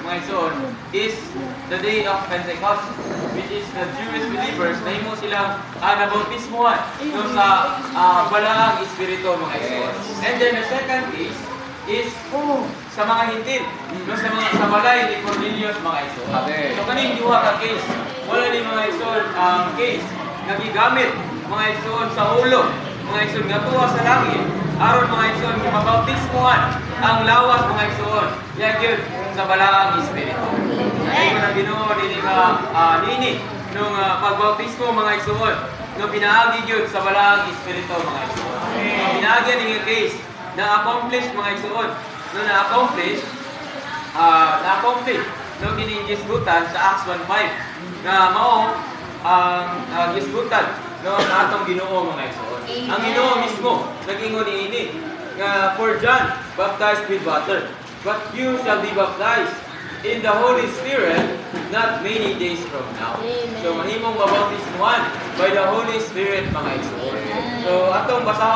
mga igsoon, is the day of Pentecost, which is the Jewish believers na himo silang nabautismuhan no, sa balaang espiritu, mga igsoon. And then the second is sa mga hintil, no, sa balay ni Cornelius, mga igsoon. So kaning duha ka case, wala ni mga igsoon case nagigamit mga igsoon sa ulo, mga igsoon nga tuwa sa langit, aron mga igsoon mabautismuhan ang lawas, mga igsoon. Yan yun sa balaang espiritu. Ay ko na Ginoo dili ka nini nung pagbautismo, mga igsoon, no pinaagi yun sa balaang espiritu, mga igsoon. Pinaagi ning case na accomplish, mga igsoon, no na-accomplish no kining gisgutan sa Acts 1:5 na mao ang gisgutan no atong Ginoo, mga igsoon. Ang Ginoo mismo nag-ingon niini nga for John baptized with water, but you shall be baptized in the Holy Spirit not many days from now. So mahimong mabautismuhan by the Holy Spirit, mga igsoon. So atong basahon